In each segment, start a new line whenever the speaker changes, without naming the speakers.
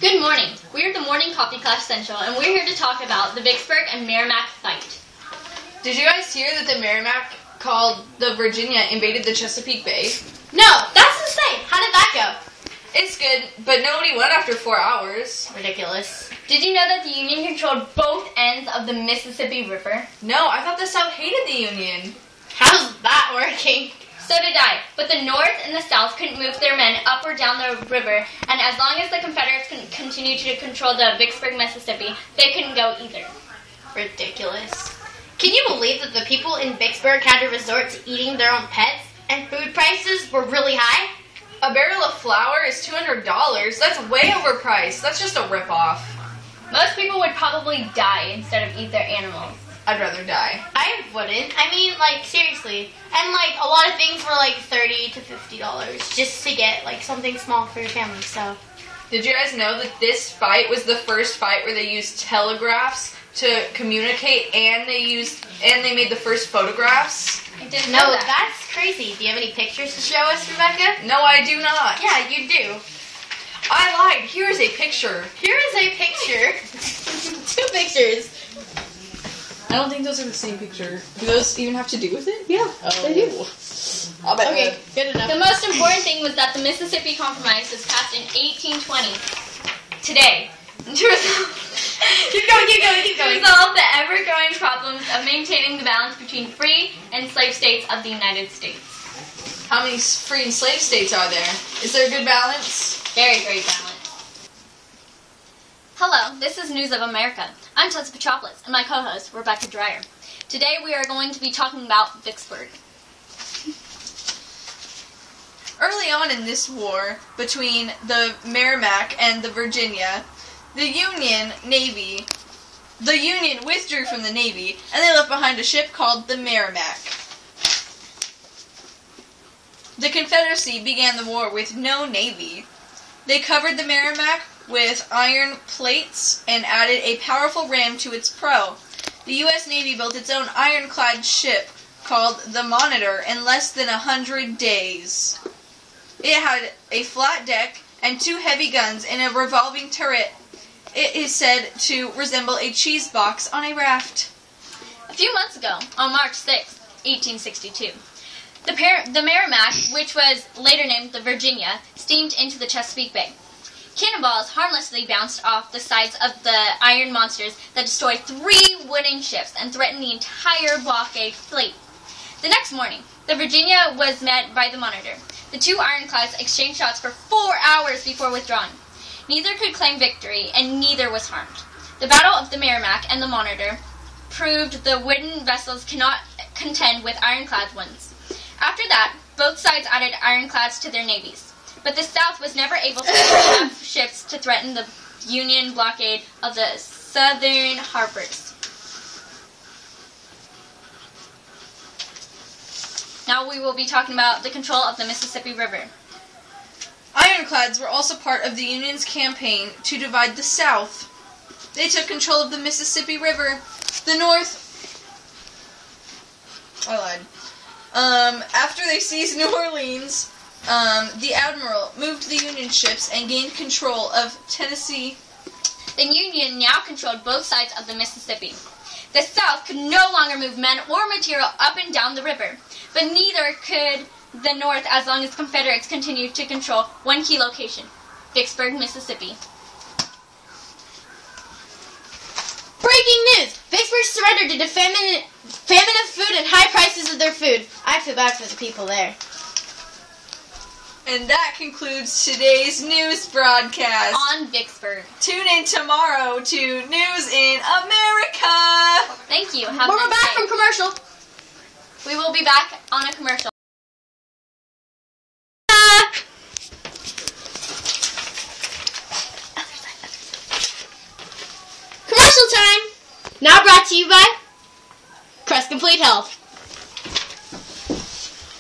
Good morning. We are the Morning Coffee Class Central, and we're here to talk about the Vicksburg and Merrimack fight.
Did you guys hear that the Merrimack called the Virginia invaded the Chesapeake Bay?
No, that's insane. How did that go?
It's good, but nobody went after 4 hours.
Ridiculous. Did you know that the Union controlled both ends of the Mississippi River?
No, I thought the South hated the Union.
How's that working? So did I, but the North and the South couldn't move their men up or down the river, and as long as the Confederates continued to control the Vicksburg, Mississippi, they couldn't go either.
Ridiculous. Can you believe that the people in Vicksburg had to resort to eating their own pets, and food prices were really high?
A barrel of flour is $200. That's way overpriced. That's just a ripoff.
Most people would probably die instead of eat their animals.
I'd rather die.
I wouldn't. I mean, like, seriously. And, like, a lot of things were, like, $30 to $50 just to get, like, something small for your family, so.
Did you guys know that this fight was the first fight where they used telegraphs to communicate, and they made the first photographs?
I didn't know that.
That's crazy. Do you have any pictures to show us, Rebecca?
No, I do not.
Yeah, you do.
I lied. Here is a picture.
Here is a picture. 2 pictures.
I don't think those are the same picture. Do those even have to do with it?
Yeah, they do.
I'll bet.
Okay, good enough.
The most important thing was that the Mississippi Compromise was passed in 1820. Today.
Keep going.
To resolve the ever-growing problems of maintaining the balance between free and slave states of the United States.
How many free and slave states are there? Is there a good balance?
Very, very balanced. Hello, this is News of America. I'm Tessa Petropoulos, and my co-host, Rebecca Dreyer. Today we are going to be talking about Vicksburg.
Early on in this war between the Merrimack and the Virginia, the Union withdrew from the Navy, and they left behind a ship called the Merrimack. The Confederacy began the war with no navy. They covered the Merrimack with iron plates and added a powerful ram to its prow. The U.S. Navy built its own ironclad ship called the Monitor in less than 100 days. It had a flat deck and 2 heavy guns and a revolving turret. It is said to resemble a cheese box on a raft.
A few months ago, on March 6, 1862, the Merrimack, which was later named the Virginia, steamed into the Chesapeake Bay. Cannonballs harmlessly bounced off the sides of the iron monsters that destroyed 3 wooden ships and threatened the entire blockade fleet. The next morning, the Virginia was met by the Monitor. The 2 ironclads exchanged shots for 4 hours before withdrawing. Neither could claim victory, and neither was harmed. The Battle of the Merrimack and the Monitor proved the wooden vessels cannot contend with ironclad ones. After that, both sides added ironclads to their navies. But the South was never able to secure enough ships to threaten the Union blockade of the southern harbors. Now we will be talking about the control of the Mississippi River.
Ironclads were also part of the Union's campaign to divide the South. They took control of the Mississippi River. The North... I lied. After they seized New Orleans, the Admiral moved the Union ships and gained control of Tennessee.
The Union now controlled both sides of the Mississippi. The South could no longer move men or material up and down the river, but neither could the North as long as Confederates continued to control one key location, Vicksburg, Mississippi.
Breaking news! Vicksburg surrendered due to famine of food and high prices of their food. I feel bad for the people there.
And that concludes today's news broadcast.
On Vicksburg.
Tune in tomorrow to News in America.
Thank you.
We're back from commercial.
We will be back on a commercial.
Commercial time! Now brought to you by Crest Complete Health.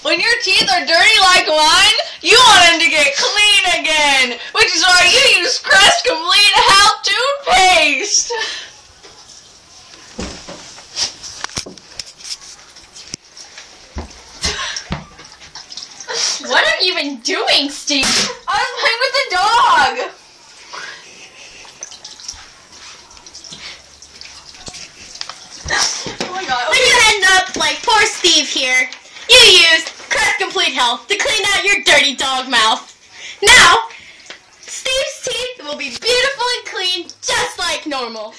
When your teeth are dirty like wine, you want them to get clean again, which is why you use Crest Complete Health toothpaste.
What have you been doing, Steve?
I was playing with the dog.
like poor Steve here, you used Crest Complete Health to clean out your dirty dog mouth. Now, Steve's teeth will be beautiful and clean, just like normal.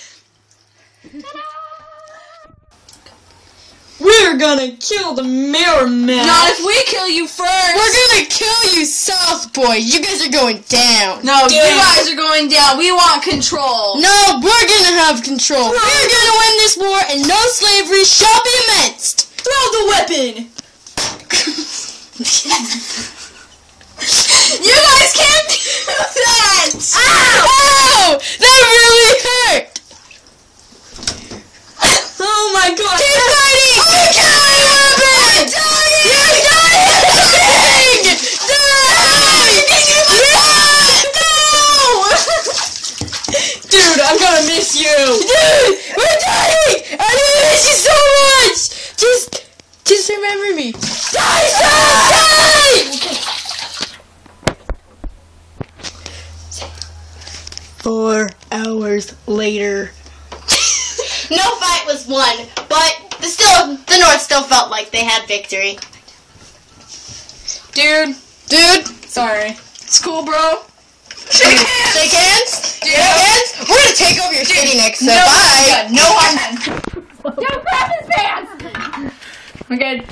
We're gonna kill the Mirror Man.
Not if we kill you first.
We're gonna kill you, South Boy. You guys are going down.
No, you guys are going down. We want control.
No, we're gonna have control. We're gonna win this war, and no slavery shall be amended.
Throw the weapon. You guys can't do that.
Ow! That really hurt. Oh my God! Keep fighting! I'm killing weapon! You're dying! Die! Dude, I'm gonna miss you! Dude! We're dying! I'm gonna miss you so much! Just remember me. Die! Die! 4 hours later.
No fight was won, but the North still felt like they had victory.
Dude.
Sorry.
It's cool, bro. Shake hands. Shake hands. Shake hands. We're gonna take over your city next. So bye.
No harm.
Don't grab his pants!
We're good.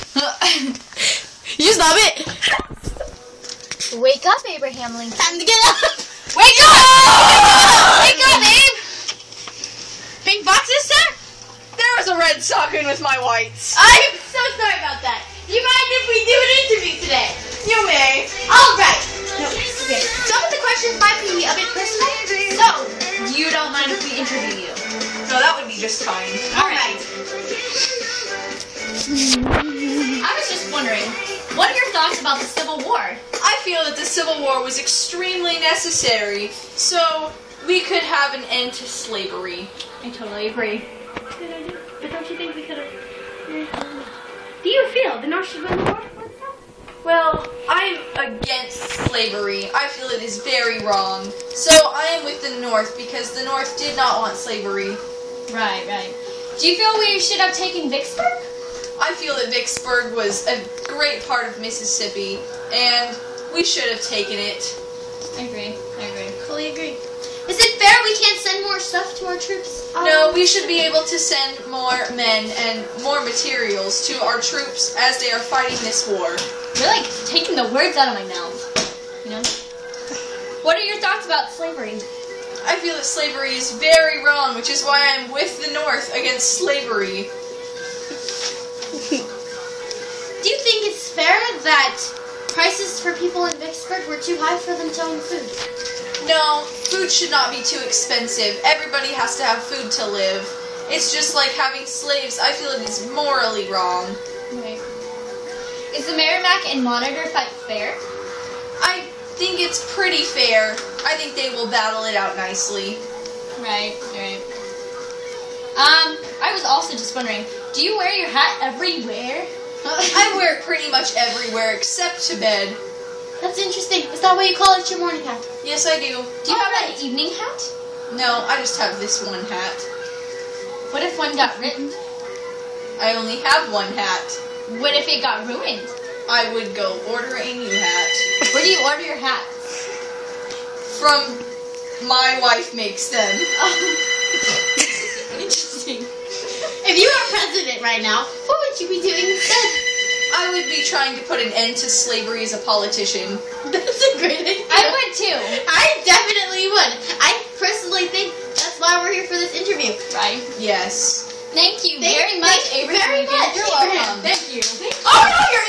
You stop it.
Wake up, Abraham Lincoln.
Time to get up!
Wake up!
Wake up, Abe! Pink boxes, sir?
There was a red sock in with my whites.
I'm so sorry about that. Do you mind if we do an interview today?
You may.
Alright. No, okay. Some of the questions might be a bit personal, so
You don't mind if we interview you?
No, that would be just fine.
alright.
I was just wondering, what are your thoughts about the Civil War?
I feel that the Civil War was extremely necessary, so we could have an end to slavery.
I totally agree.
But don't you think we could have... Do you feel the North should win the war?
Well, I'm against slavery. I feel it is very wrong. So I am with the North because the North did not want slavery.
Right. Do you feel we should have taken Vicksburg?
I feel that Vicksburg was a great part of Mississippi, and we should have taken it.
I agree.
Fully agree. Is it fair we can't send more stuff to our troops?
No, we should be able to send more men and more materials to our troops as they are fighting this war.
You're like taking the words out of my mouth. You know? What are your thoughts about slavery?
I feel that slavery is very wrong, which is why I'm with the North against slavery.
Do you think it's fair that prices for people in Vicksburg were too high for them to own food?
No, food should not be too expensive. Everybody has to have food to live. It's just like having slaves. I feel it is morally wrong.
Right. Is the Merrimack and Monitor fight fair?
I think it's pretty fair. I think they will battle it out nicely.
Right. I was also just wondering, do you wear your hat everywhere?
I wear it pretty much everywhere except to bed.
That's interesting. Is that why you call it your morning hat?
Yes, I do.
Do you have an evening hat?
No, I just have this one hat.
What if one got written?
I only have one hat.
What if it got ruined?
I would go order a new hat.
Where do you order your hats?
From my wife makes them.
Interesting.
If you were president right now, what would you be doing instead?
I would be trying to put an end to slavery as a politician.
That's a great idea.
I would too.
I definitely would. I personally think that's why we're here for this interview.
Right.
Yes.
Thank you very much, Abraham.
Very much.
You're
Abraham.
welcome. Thank you.
Oh no, you're